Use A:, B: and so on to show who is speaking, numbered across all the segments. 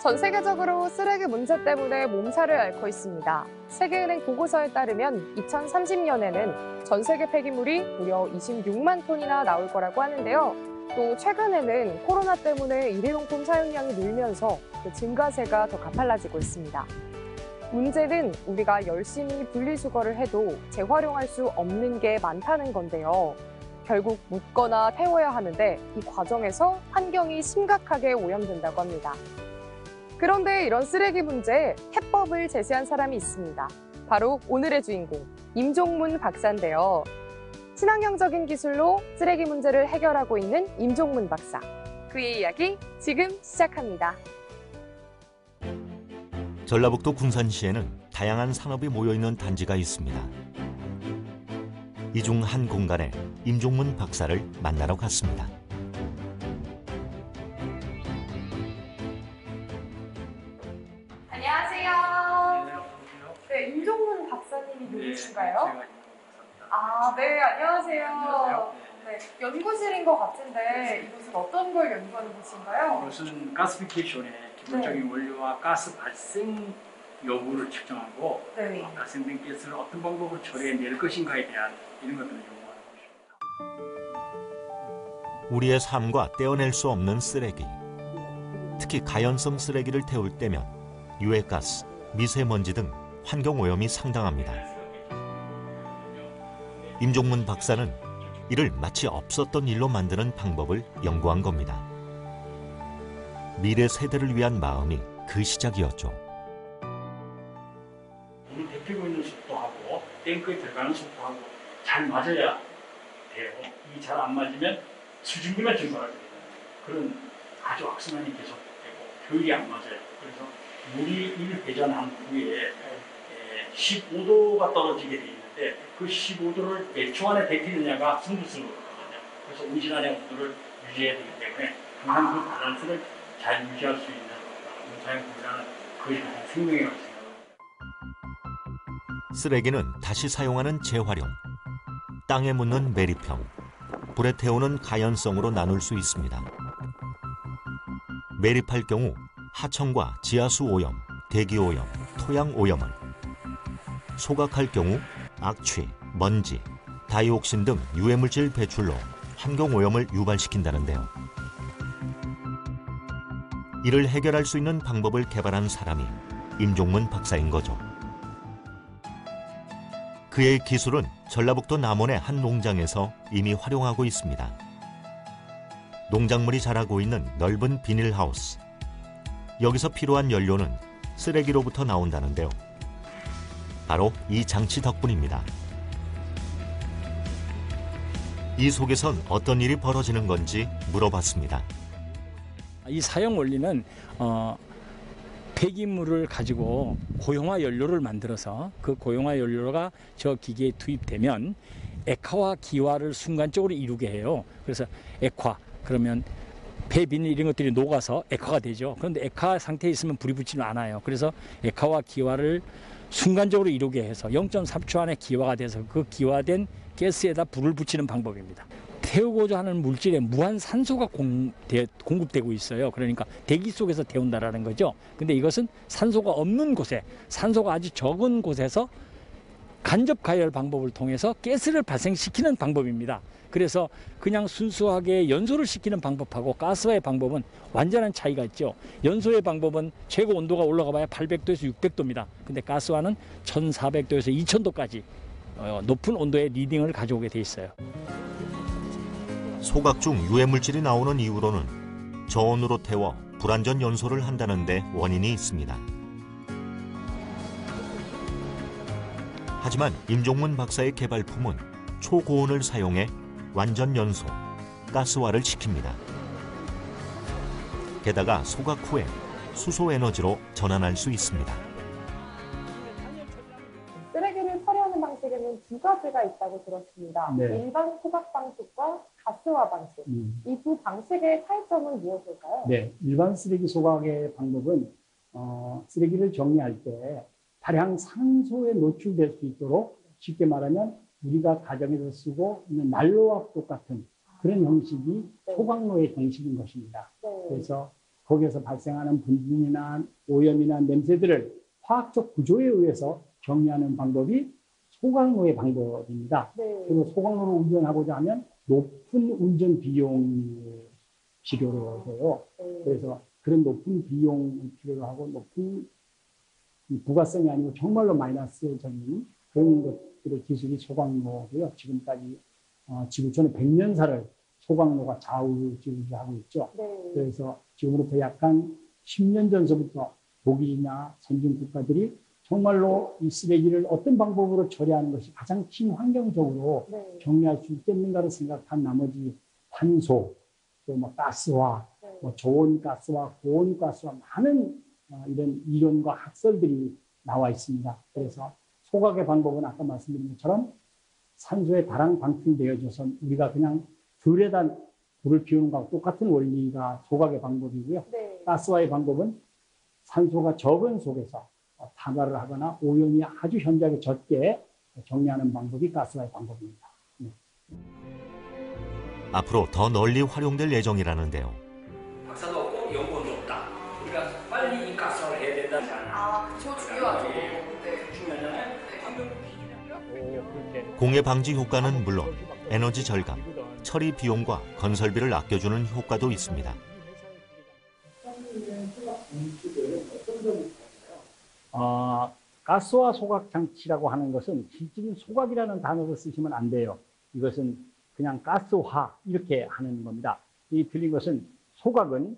A: 전 세계적으로 쓰레기 문제 때문에 몸살을 앓고 있습니다. 세계은행 보고서에 따르면 2030년에는 전 세계 폐기물이 무려 26만 톤이나 나올 거라고 하는데요. 또 최근에는 코로나 때문에 일회용품 사용량이 늘면서 그 증가세가 더 가팔라지고 있습니다. 문제는 우리가 열심히 분리수거를 해도 재활용할 수 없는 게 많다는 건데요. 결국 묻거나 태워야 하는데 이 과정에서 환경이 심각하게 오염된다고 합니다. 그런데 이런 쓰레기 문제에 해법을 제시한 사람이 있습니다. 바로 오늘의 주인공, 임종문 박사인데요. 친환경적인 기술로 쓰레기 문제를 해결하고 있는 임종문 박사. 그의 이야기 지금 시작합니다.
B: 전라북도 군산시에는 다양한 산업이 모여있는 단지가 있습니다. 이 중 한 공간에 임종문 박사를 만나러 갔습니다.
A: 안녕하세요. 네, 임종문 박사님이 누구신가요? 네, 안녕하세요. 네, 연구실인 것 같은데 이곳은 어떤 걸 연구하는 곳인가요?
C: 이것은 가스피케이션의 기본적인 원료와 가스 발생 여부를 측정하고 발생된 가스를 어떤 방법으로 처리해낼 것인가에 대한 이런 것들을 연구하는 것입니다.
B: 우리의 삶과 떼어낼 수 없는 쓰레기. 특히 가연성 쓰레기를 태울 때면 유해가스, 미세먼지 등 환경오염이 상당합니다. 임종문 박사는 이를 마치 없었던 일로 만드는 방법을 연구한 겁니다. 미래 세대를 위한 마음이 그 시작이었죠.
C: 물을 데피고 있는 속도하고 탱크에 들어가는 속도하고 잘 맞아야 돼요. 이 잘 안 맞으면 수증기만 증발하게 돼요. 그런 아주 악순환이 계속되고 효율이 안 맞아요. 그래서 물이 1회전한 후에 15도가 떨어지게 돼 있는데 그 15도를 몇 초 안에 데피느냐가 승부수거든요. 그래서 온실안의 온도를 유지해야 되기 때문에 항상 그 밸런스를 잘 유지할 수 있는 문사용품이라는 그것이 가장 생명이라고 생각합니다.
B: 쓰레기는 다시 사용하는 재활용, 땅에 묻는 매립형, 불에 태우는 가연성으로 나눌 수 있습니다. 매립할 경우 하천과 지하수 오염, 대기 오염, 토양 오염을, 소각할 경우 악취, 먼지, 다이옥신 등 유해물질 배출로 환경오염을 유발시킨다는데요. 이를 해결할 수 있는 방법을 개발한 사람이 임종문 박사인 거죠. 그의 기술은 전라북도 남원의 한 농장에서 이미 활용하고 있습니다. 농작물이 자라고 있는 넓은 비닐하우스. 여기서 필요한 연료는 쓰레기로부터 나온다는데요. 바로 이 장치 덕분입니다. 이 속에선 어떤 일이 벌어지는 건지 물어봤습니다.
D: 이 사용 원리는 폐기물을 가지고 고용화 연료를 만들어서 그 고용화 연료가 저 기계에 투입되면 액화와 기화를 순간적으로 이루게 해요. 그래서 액화, 그러면 폐비닐 이런 것들이 녹아서 액화가 되죠. 그런데 액화 상태에 있으면 불이 붙지는 않아요. 그래서 액화와 기화를 순간적으로 이루게 해서 0.3초 안에 기화가 돼서 그 기화된 가스에다 불을 붙이는 방법입니다. 태우고자 하는 물질에 무한 산소가 공급되고 있어요. 그러니까 대기 속에서 태운다라는 거죠. 근데 이것은 산소가 없는 곳에, 산소가 아주 적은 곳에서 간접 가열 방법을 통해서 가스를 발생시키는 방법입니다. 그래서 그냥 순수하게 연소를 시키는 방법하고 가스화의 방법은 완전한 차이가 있죠. 연소의 방법은 최고 온도가 올라가 봐야 800도에서 600도입니다. 근데 가스화는 1400도에서 2000도까지 높은 온도의 리딩을 가져오게 돼 있어요.
B: 소각 중 유해물질이 나오는 이유로는 저온으로 태워 불완전 연소를 한다는 데 원인이 있습니다. 하지만 임종문 박사의 개발품은 초고온을 사용해 완전 연소, 가스화를 시킵니다. 게다가 소각 후에 수소 에너지로 전환할 수 있습니다.
A: 쓰레기를 처리하는 방식에는 두 가지가 있다고 들었습니다.
E: 네.
A: 일반 소각 방식과 가스화 방식. 이 두 방식의 차이점은 무엇일까요?
E: 네, 일반 쓰레기 소각의 방법은 쓰레기를 정리할 때 다량 산소에 노출될 수 있도록, 쉽게 말하면 우리가 가정에서 쓰고 있는 난로와 똑같은 그런 형식이 소각로의 형식인 것입니다. 그래서 거기에서 발생하는 분진이나 오염이나 냄새들을 화학적 구조에 의해서 정리하는 방법이 소각로의 방법입니다.
A: 네.
E: 그리고 소각로를 운전하고자 하면 높은 운전 비용을 필요로 해요. 그래서 그런 높은 비용을 필요로 하고 높은 부가성이 아니고 정말로 마이너스적인 그런 것들의 기술이 소각로고요. 지금까지 지구촌의 100년사를 소각로가 좌우지구하고 있죠.
A: 네.
E: 그래서 지금으로부터 약간 10년 전서부터 독일이나 선진 국가들이 정말로 이 쓰레기를 어떤 방법으로 처리하는 것이 가장 친환경적으로
A: 네.
E: 정리할 수 있겠는가를 생각한 나머지 탄소, 또 뭐 가스화,
A: 네.
E: 뭐 저온 가스와 고온 가스와 많은 이런 이론과 학설들이 나와 있습니다. 그래서 소각의 방법은 아까 말씀드린 것처럼 산소의 다량 방출되어져서 우리가 그냥 들에다 불을 피우는 것과 똑같은 원리가 소각의 방법이고요.
A: 네.
E: 가스화의 방법은 산소가 적은 속에서 탄화를 하거나 오염이 아주 현저하게 적게 정리하는 방법이 가스화의 방법입니다.
B: 앞으로 더 널리 활용될 예정이라는데요.
D: 박사도 없고 연구원도 없다. 우리가 빨리 이 가스화를 해야 된다는
A: 그렇죠. 중요하죠.
D: 중요하잖아요.
B: 공해 방지 효과는 물론 에너지 절감, 처리 비용과 건설비를 아껴주는 효과도 있습니다.
E: 가스화 소각 장치라고 하는 것은 실질은 소각이라는 단어를 쓰시면 안 돼요. 이것은 그냥 가스화 이렇게 하는 겁니다. 이 틀린 것은 소각은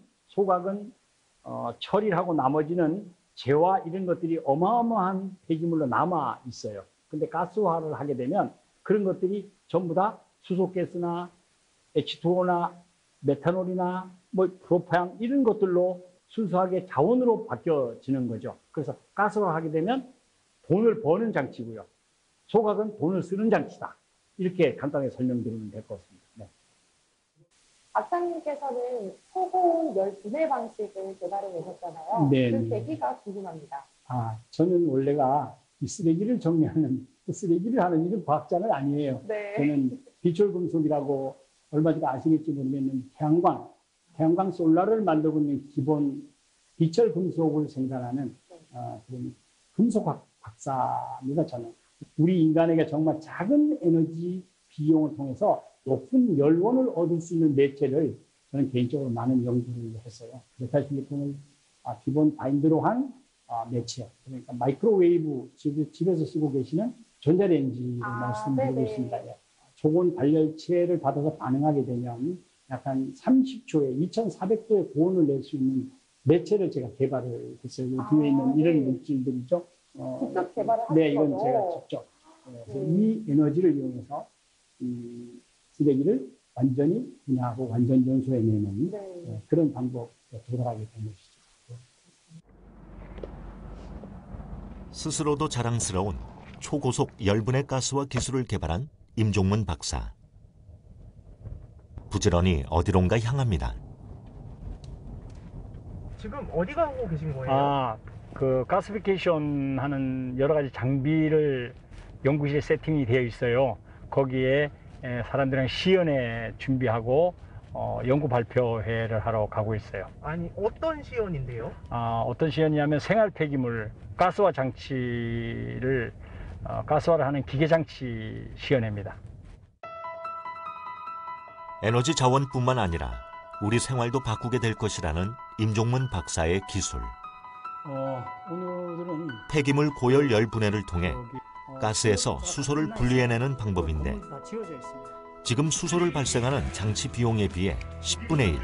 E: 처리를 하고 나머지는 재화 이런 것들이 어마어마한 폐기물로 남아 있어요. 근데 가스화를 하게 되면 그런 것들이 전부 다 수소가스나 H2O나 메탄올이나 뭐 프로파양 이런 것들로 순수하게 자원으로 바뀌어지는 거죠. 그래서 가스화 하게 되면 돈을 버는 장치고요. 소각은 돈을 쓰는 장치다. 이렇게 간단하게 설명드리면 될 것 같습니다. 네.
A: 박사님께서는 소고온 열 분해 방식을 개발해 내셨잖아요.
E: 네,
A: 그
E: 네.
A: 계기가 궁금합니다.
E: 저는 원래가 이 쓰레기를 정리하는, 쓰레기를 하는 일은 과학자는 아니에요.
A: 네.
E: 저는 비철금속이라고 얼마 전에 아시겠지 모르겠는데 태양광 솔라를 만들고 있는 기본 비철금속을 생산하는 그런 금속학 박사입니다. 저는 우리 인간에게 정말 작은 에너지 비용을 통해서 높은 열원을 얻을 수 있는 매체를 저는 개인적으로 많은 연구를 했어요. 그래서 기본 바인드로 한 매체, 그러니까 마이크로웨이브 집에서 쓰고 계시는 전자레인지를 말씀드리고
A: 네네.
E: 있습니다. 예. 초고온 발열체를 받아서 반응하게 되면 약간 30초에 2400도의 고온을 낼 수 있는 매체를 제가 개발을 했어요. 뒤에 있는
A: 네.
E: 이런 물질들이죠.
A: 직접 개발을 하신
E: 네, 이건
A: 거죠?
E: 제가 직접. 그래서 이 에너지를 이용해서 이 쓰레기를 완전히 분해하고 완전 연소해 내는
A: 네.
E: 그런 방법에 돌아가게 된 것이죠.
B: 스스로도 자랑스러운 초고속 열분해 가스화 기술을 개발한 임종문 박사. 부지런히 어디론가 향합니다.
F: 지금 어디 가고 계신 거예요?
D: 그 가스피케이션 하는 여러 가지 장비를 연구실에 세팅이 되어 있어요. 거기에 사람들이랑 시연회 준비하고 연구 발표회를 하러 가고 있어요.
F: 아니 어떤 시연인데요?
D: 어떤 시연이냐면 생활 폐기물 가스화 장치를 가스화를 하는 기계 장치 시연회입니다.
B: 에너지 자원뿐만 아니라 우리 생활도 바꾸게 될 것이라는 임종문 박사의 기술.
E: 오늘은
B: 폐기물 고열 열분해를 통해
E: 여기,
B: 가스에서 수소를 분리해내는 방법인데
E: 다 지워져 있습니다.
B: 지금 수소를 발생하는 장치 비용에 비해 10분의 1,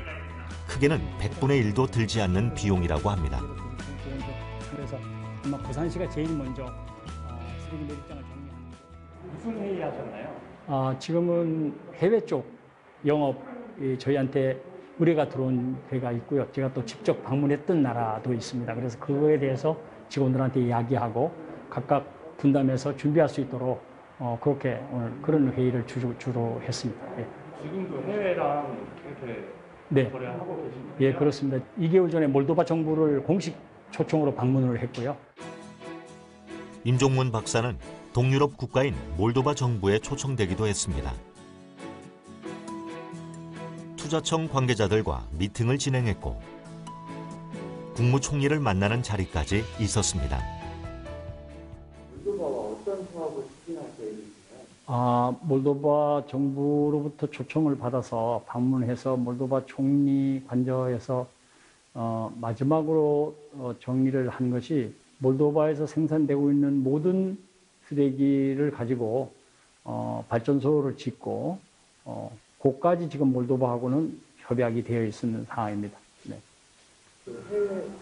B: 크게는 100분의 1도 들지 않는 비용이라고 합니다.
E: 그래서 아마 부산시가 제일 먼저 쓰레기 매립장을 정리하는 거.
F: 무슨 회의 하셨나요?
D: 지금은 해외 쪽 영업이 저희한테 의뢰가 들어온 데가 있고요. 제가 또 직접 방문했던 나라도 있습니다. 그래서 그거에 대해서 직원들한테 이야기하고 각각 분담해서 준비할 수 있도록 그렇게 오늘 그런 회의를 주로 했습니다. 예.
F: 지금도 해외랑 이렇게
D: 네.
F: 거래하고 계십니까?
D: 예, 그렇습니다. 2개월 전에 몰도바 정부를 공식 초청으로 방문을 했고요.
B: 임종문 박사는 동유럽 국가인 몰도바 정부에 초청되기도 했습니다. 투자청 관계자들과 미팅을 진행했고 국무총리를 만나는 자리까지 있었습니다.
E: 몰도바 정부로부터 초청을 받아서 방문해서 몰도바 총리 관저에서 마지막으로 정리를 한 것이 몰도바에서 생산되고 있는 모든 쓰레기를 가지고 발전소를 짓고 그까지 지금 몰도바하고는 협약이 되어 있는 상황입니다. 네.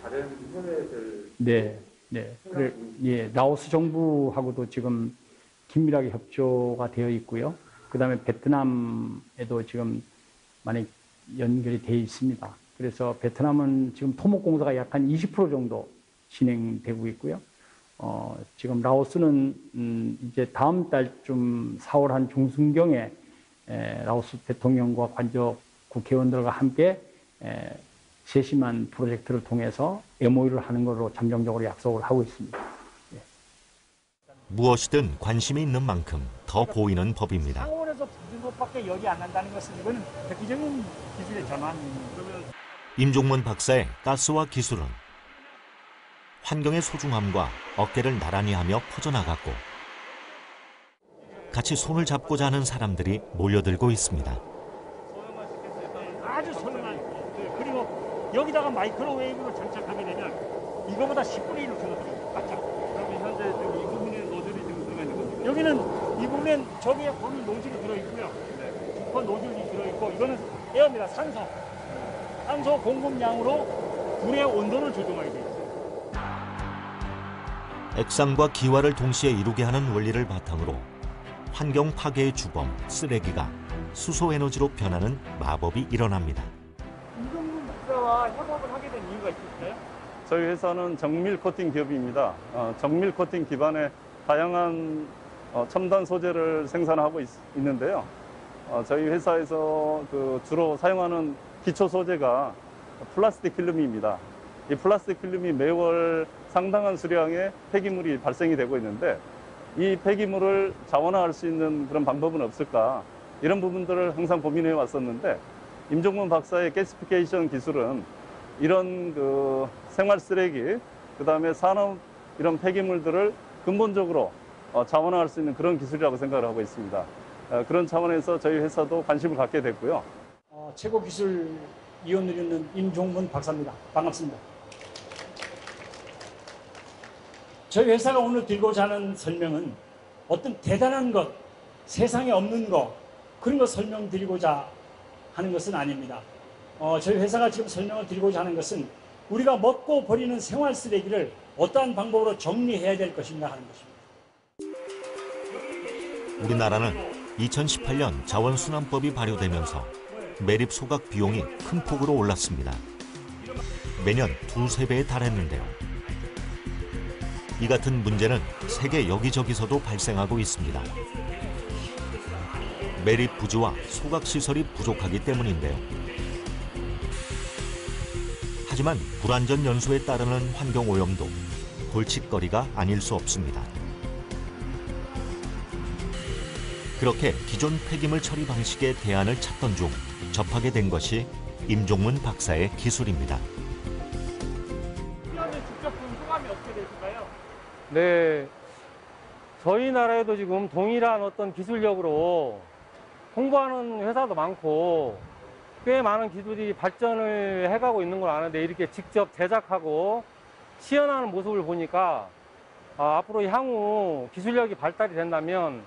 F: 다른 해외들
E: 네. 라오스 정부하고도 지금 긴밀하게 협조가 되어 있고요. 그다음에 베트남에도 지금 많이 연결이 되어 있습니다. 그래서 베트남은 지금 토목공사가 약 한 20% 정도 진행되고 있고요. 지금 라오스는 이제 다음 달쯤 4월 한 중순경에 라오스 대통령과 관저 국회의원들과 함께 세심한 프로젝트를 통해서 MOU를 하는 걸로 잠정적으로 약속을 하고 있습니다.
B: 무엇이든 관심이 있는 만큼 더 보이는 법입니다.
D: 상온에서 부는 것밖에 열이 안 난다는 것은 이거는 획기적인 기술의 전환입니다.
B: 임종문 박사의 가스와 기술은 환경의 소중함과 어깨를 나란히 하며 퍼져나갔고 같이 손을 잡고자 하는 사람들이 몰려들고 있습니다.
D: 아주 소중한 그리고 여기다가 마이크로웨이브를 장착하게 되면 이거보다 10분의 1로 줄어들어요. 바짝.
F: 그러면 현재 지금 이 부분에 노즐이 지금 들어가 있는 거죠?
D: 여기는 이 부분엔 저기에 거기 노즐이 들어있고요. 그 노즐이 들어있고 이거는 에어입니다. 산소 공급량으로 불의 온도를 조정하게 돼요.
B: 액상과 기화를 동시에 이루게 하는 원리를 바탕으로 환경 파괴의 주범 쓰레기가 수소 에너지로 변하는 마법이 일어납니다.
D: 임종문 박사와 협업을 하게 된 이유가 있을까요?
G: 저희 회사는 정밀 코팅 기업입니다. 정밀 코팅 기반의 다양한 첨단 소재를 생산하고 있는데요. 저희 회사에서 주로 사용하는 기초 소재가 플라스틱 필름입니다. 이 플라스틱 필름이 매월 상당한 수량의 폐기물이 발생이 되고 있는데 이 폐기물을 자원화할 수 있는 그런 방법은 없을까? 이런 부분들을 항상 고민해 왔었는데 임종문 박사의 가시피케이션 기술은 이런 생활 쓰레기, 그다음에 산업 이런 폐기물들을 근본적으로 자원화할 수 있는 그런 기술이라고 생각을 하고 있습니다. 그런 차원에서 저희 회사도 관심을 갖게 됐고요.
E: 최고 기술 위원을 있는 임종문 박사입니다. 반갑습니다. 저희 회사가 오늘 들고자 하는 설명은 어떤 대단한 것, 세상에 없는 것, 그런 거 설명드리고자 하는 것은 아닙니다. 저희 회사가 지금 설명을 드리고자 하는 것은 우리가 먹고 버리는 생활 쓰레기를 어떠한 방법으로 정리해야 될 것인가 하는 것입니다.
B: 우리나라는 2018년 자원순환법이 발효되면서 매립 소각 비용이 큰 폭으로 올랐습니다. 매년 2~3배에 달했는데요. 이 같은 문제는 세계 여기저기서도 발생하고 있습니다. 매립 부지와 소각 시설이 부족하기 때문인데요. 하지만 불완전 연소에 따르는 환경 오염도 골칫거리가 아닐 수 없습니다. 그렇게 기존 폐기물 처리 방식의 대안을 찾던 중 접하게 된 것이 임종문 박사의 기술입니다.
D: 시험에 직접 본 소감이 어떻게 되실까요?
H: 네, 저희 나라에도 지금 동일한 어떤 기술력으로 홍보하는 회사도 많고 꽤 많은 기술이 발전을 해가고 있는 걸 아는데 이렇게 직접 제작하고 시연하는 모습을 보니까 앞으로 향후 기술력이 발달이 된다면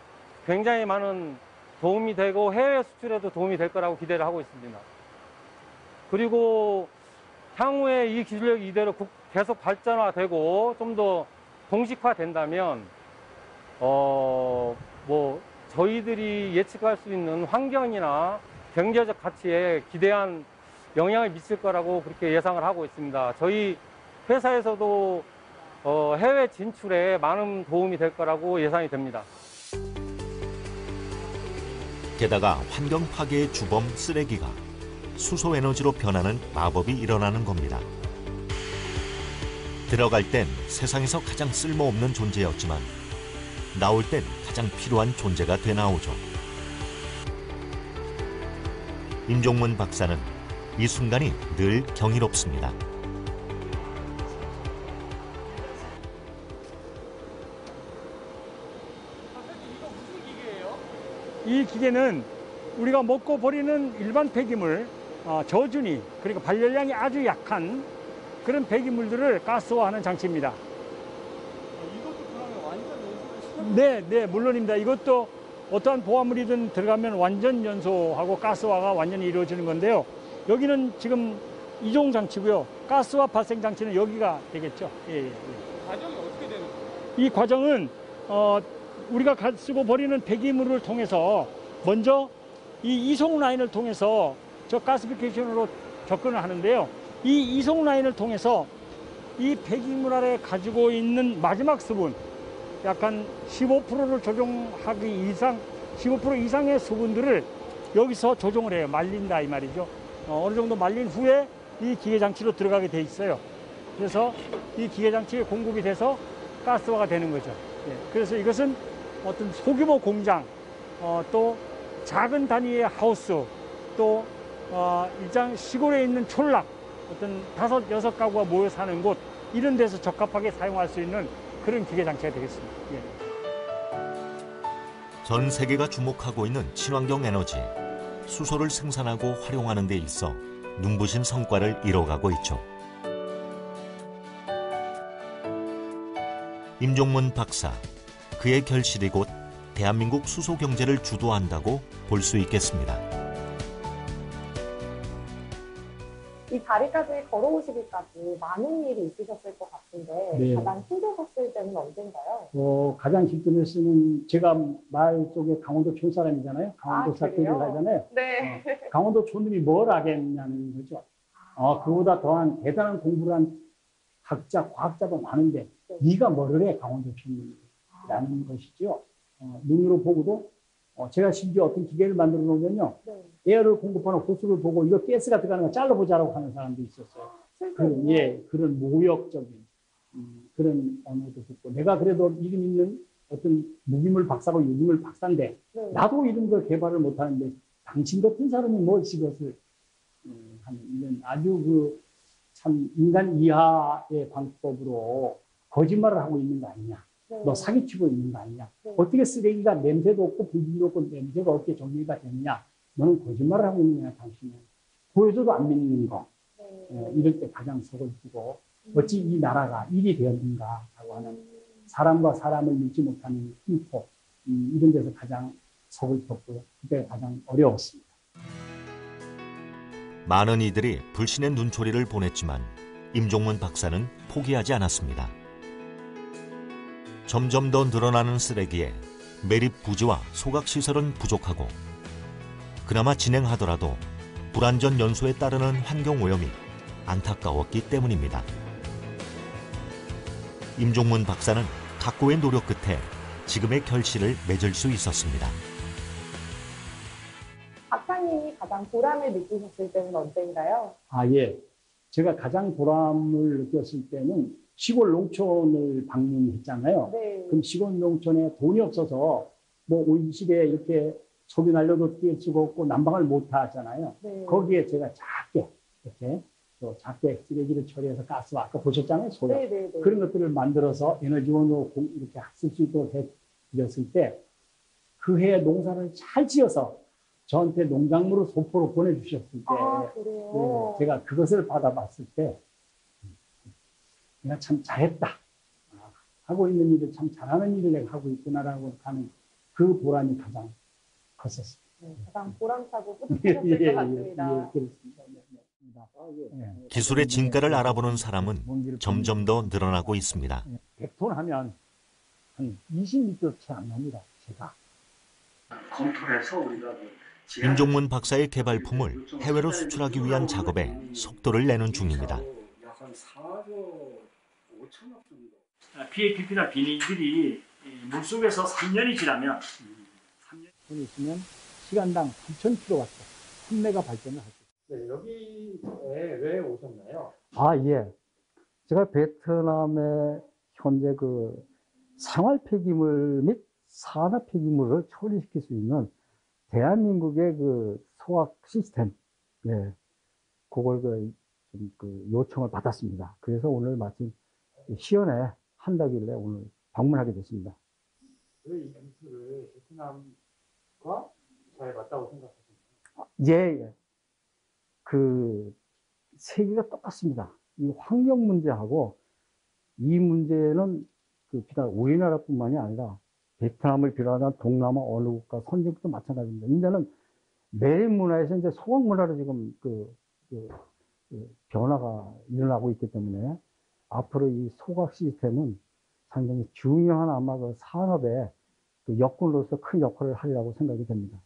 H: 굉장히 많은 도움이 되고 해외 수출에도 도움이 될 거라고 기대를 하고 있습니다. 그리고 향후에 이 기술력이 이대로 계속 발전화되고 좀 더 공식화된다면 저희들이 예측할 수 있는 환경이나 경제적 가치에 기대한 영향을 미칠 거라고 그렇게 예상을 하고 있습니다. 저희 회사에서도 해외 진출에 많은 도움이 될 거라고 예상이 됩니다.
B: 게다가 환경 파괴의 주범 쓰레기가 수소 에너지로 변하는 마법이 일어나는 겁니다. 들어갈 땐 세상에서 가장 쓸모없는 존재였지만 나올 땐 가장 필요한 존재가 돼 나오죠. 임종문 박사는 이 순간이 늘 경이롭습니다.
D: 이 기계는 우리가 먹고 버리는 일반 폐기물, 저준위, 그러니까 발열량이 아주 약한 그런 폐기물들을 가스화하는 장치입니다.
F: 이것도 그러면 완전 연소를
D: 네, 물론입니다. 이것도 어떠한 포화물이든 들어가면 완전 연소하고 가스화가 완전히 이루어지는 건데요. 여기는 지금 이종 장치고요. 가스화 발생 장치는 여기가 되겠죠. 예.
F: 과정이 어떻게 되는 거예요?
D: 이 과정은 우리가 쓰고 버리는 폐기물을 통해서 먼저 이 이송 라인을 통해서 저 가스피케이션으로 접근을 하는데요. 이 이송 라인을 통해서 이 폐기물 아래 가지고 있는 마지막 수분, 약간 15%를 조정하기 이상, 15% 이상의 수분들을 여기서 조정을 해요. 말린다 이 말이죠. 어느 정도 말린 후에 이 기계 장치로 들어가게 돼 있어요. 그래서 이 기계 장치에 공급이 돼서 가스화가 되는 거죠. 예, 그래서 이것은 어떤 소규모 공장, 또 작은 단위의 하우스, 또 일장 시골에 있는 촌락, 어떤 5, 6가구가 모여 사는 곳, 이런 데서 적합하게 사용할 수 있는 그런 기계 장치가 되겠습니다. 예.
B: 전 세계가 주목하고 있는 친환경 에너지, 수소를 생산하고 활용하는 데 있어 눈부신 성과를 이뤄가고 있죠. 임종문 박사, 그의 결실이 곧 대한민국 수소 경제를 주도한다고 볼 수 있겠습니다.
A: 이 자리까지 걸어오시기까지 많은 일이 있으셨을 것 같은데
E: 네.
A: 가장 힘드셨을 때는 언젠가요?
E: 가장 힘든 쓰는 제가 말 쪽에 강원도 촌 사람이잖아요. 강원도
A: 아,
E: 사투리를
A: 그래요?
E: 하잖아요.
A: 네.
E: 강원도 촌놈이 뭘 하겠냐는 거죠. 그보다 더한 대단한 공부를 한 학자, 과학자도 많은데
A: 네.
E: 네가 뭐를 해 강원도 촌놈이라는 것이죠. 눈으로 보고도 제가 심지어 어떤 기계를 만들어 놓으면요.
A: 네.
E: 에어를 공급하는 호스를 보고 이거 가스가 들어가는 거 잘라보자라고 하는 사람도 있었어요.
A: 실제로요?
E: 그런 모욕적인 그런 언어도 듣고 내가 그래도 이름 있는 어떤 무기물 박사고 유기물 박사인데
A: 네.
E: 나도 이런 걸 개발을 못하는데 당신 같은 사람이 뭐지 이것을 하는 이런 아주 참 인간 이하의 방법으로 거짓말을 하고 있는 거 아니냐.
A: 네.
E: 너 사기치고 있는 거 아니냐.
A: 네.
E: 어떻게 쓰레기가 냄새도 없고 불길도 없고 냄새가 없게 정리가 되느냐. 너는 거짓말을 하고 있느냐 당신은. 보여줘도 안 믿는 거.
A: 네.
E: 이럴 때 가장 속을 쓰고 어찌 이 나라가 일이 되었는가 하고 하는 사람과 사람을 믿지 못하는 힘포 이런 데서 가장 속을 썼고요. 그때 가장 어려웠습니다.
B: 많은 이들이 불신의 눈초리를 보냈지만 임종문 박사는 포기하지 않았습니다. 점점 더 늘어나는 쓰레기에 매립 부지와 소각시설은 부족하고 그나마 진행하더라도 불완전 연소에 따르는 환경오염이 안타까웠기 때문입니다. 임종문 박사는 각고의 노력 끝에 지금의 결실을 맺을 수 있었습니다.
A: 박사님이 가장 보람을 느끼셨을 때는 언제인가요?
E: 예. 제가 가장 보람을 느꼈을 때는 시골 농촌을 방문했잖아요.
A: 네.
E: 그럼 시골 농촌에 돈이 없어서 온실에 이렇게 소비 난로도 띄울 수가 없고 난방을 못 하잖아요.
A: 네.
E: 거기에 제가 작게 이렇게 또 작게 쓰레기를 처리해서 가스 아까 보셨잖아요. 소요.
A: 네, 네, 네.
E: 그런 것들을 만들어서 에너지원으로 이렇게 쓸 수 있도록 해드렸을 때 그 해에 농사를 잘 지어서 저한테 농작물을 소포로 보내주셨을 때
A: 그래요?
E: 제가 그것을 받아봤을 때 내가 참 잘했다. 하고 있는 일을 참 잘하는 일을 내가 하고 있구나라고 하는 그 보람이 가장 컸었습니다.
A: 네, 가장 보람차고 뿌듯하셨을 것 같습니다.
E: 그렇습니다.
B: 기술의 진가를 알아보는 사람은 점점 더 늘어나고 있습니다.
E: 100톤 하면 한 20m 채 안 납니다. 제가.
C: 검토를 해서 우리가
B: 임종문 박사의 개발품을 해외로 수출하기 위한 작업에 속도를 내는 중입니다.
C: 약 한 4조 5천억 정도. PAPP나 비닐들이 물속에서 3년이 지나면
E: 3년 있으면 시간당 3,000kW, 3메가 발전을 할 수 있습니다.
F: 네, 여기에 왜 오셨나요?
E: 예. 제가 베트남에 현재 생활 폐기물 및 산업 폐기물을 처리시킬 수 있는 대한민국의 소각 시스템, 그걸 요청을 받았습니다. 그래서 오늘 마침 시연에 한다길래 오늘 방문하게 됐습니다.
F: 왜 이 기술을 베트남과 잘 맞다고 생각하십니까?
E: 예. 그 세계가 똑같습니다. 이 환경 문제하고 이 문제는 그 비단 우리나라뿐만이 아니라 베트남을 비롯한 동남아 어느 국가 선진국도 마찬가지입니다. 이제는 매일 문화에서 이제 소각 문화로 지금 변화가 일어나고 있기 때문에 앞으로 이 소각 시스템은 상당히 중요한 아마 그 산업의 그 여건으로서 큰 역할을 하리라고 생각이 됩니다.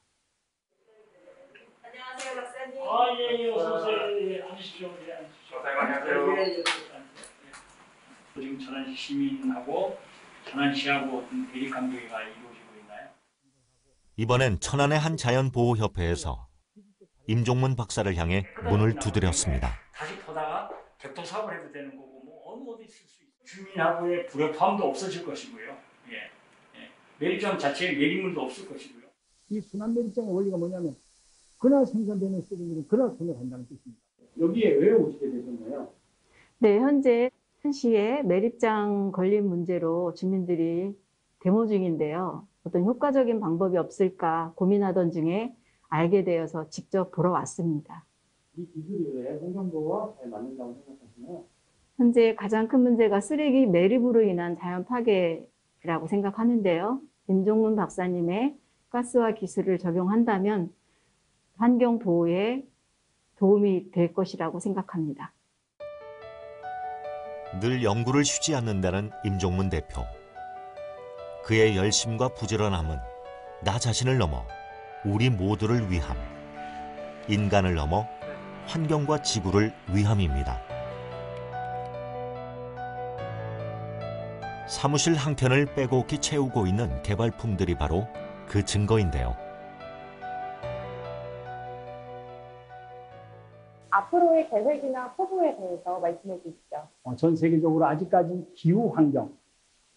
I: 안녕하세요, 박사님.
C: 예, 어서 오세요. 예, 앉으십시오. 예, 앉으십시오.
F: 안녕하세요.
C: 예, 예, 지금 천안시 시민하고 천안시하고 어떤 대립 관계가 이루어지고 있나요?
B: 이번엔 천안의 한 자연보호협회에서 임종문 박사를 향해 문을 두드렸습니다.
C: 다시 보다가 교통사고를 해도 되는 거고 뭐 어느 어디 있을 수 있어요. 주민하고의 불협화음도 없어질 것이고요. 매립장 자체에 매립물도 없을 것이고요.
E: 이 순환 매립장의 원리가 뭐냐면 그날 생산되는 쓰레기는 그날 손해간다는 뜻입니다. 여기에 왜 오시게 되셨나요?
J: 네, 현재 천안시에 매립장 건립 문제로 주민들이 데모 중인데요. 어떤 효과적인 방법이 없을까 고민하던 중에 알게 되어서 직접 보러 왔습니다.
E: 이 기술이 왜 환경보호와 잘 맞는다고 생각하시나요?
J: 현재 가장 큰 문제가 쓰레기 매립으로 인한 자연 파괴라고 생각하는데요. 임종문 박사님의 가스화 기술을 적용한다면 환경 보호에 도움이 될 것이라고 생각합니다.
B: 늘 연구를 쉬지 않는다는 임종문 대표. 그의 열심과 부지런함은 나 자신을 넘어 우리 모두를 위함, 인간을 넘어 환경과 지구를 위함입니다. 사무실 한켠을 빼곡히 채우고 있는 개발품들이 바로 그 증거인데요.
A: 앞으로의 계획이나 포부에 대해서 말씀해 주시죠.
E: 전 세계적으로 아직까지 기후 환경,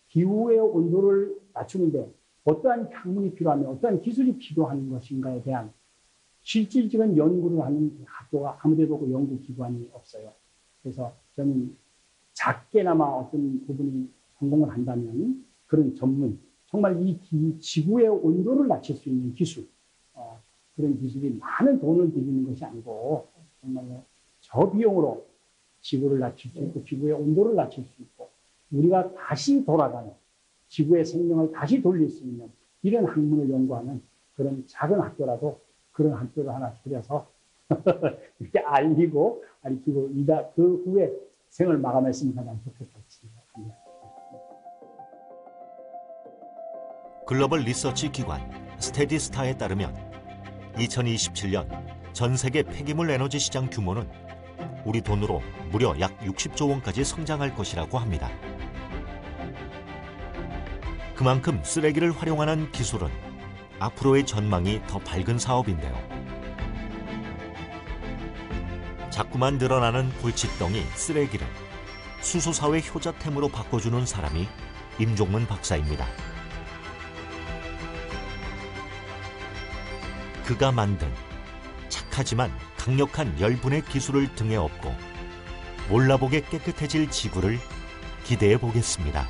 E: 기후의 온도를 낮추는데 어떠한 학문이 필요하며 어떠한 기술이 필요한 것인가에 대한 실질적인 연구를 하는 학교가 아무데도 그 연구기관이 없어요. 그래서 저는 작게나마 어떤 부분이 성공을 한다면 그런 전문, 정말 이 지구의 온도를 낮출 수 있는 기술, 그런 기술이 많은 돈을 들이는 것이 아니고 정말로 저비용으로 지구를 낮출 수 있고 지구의 온도를 낮출 수 있고 우리가 다시 돌아가는 지구의 생명을 다시 돌릴 수 있는 이런 학문을 연구하는 그런 작은 학교라도 그런 학교를 하나 차려서 이렇게 알리고 가르치고 그 후에 생을 마감했으면 가장 좋겠다고 생각합니다.
B: 글로벌 리서치 기관 스테디스타에 따르면 2027년 전 세계 폐기물 에너지 시장 규모는 우리 돈으로 무려 약 60조 원까지 성장할 것이라고 합니다. 그만큼 쓰레기를 활용하는 기술은 앞으로의 전망이 더 밝은 사업인데요. 자꾸만 늘어나는 골칫덩이 쓰레기를 수소사회 효자템으로 바꿔주는 사람이 임종문 박사입니다. 그가 만든 착하지만 강력한 열분의 기술을 등에 업고 몰라보게 깨끗해질 지구를 기대해 보겠습니다.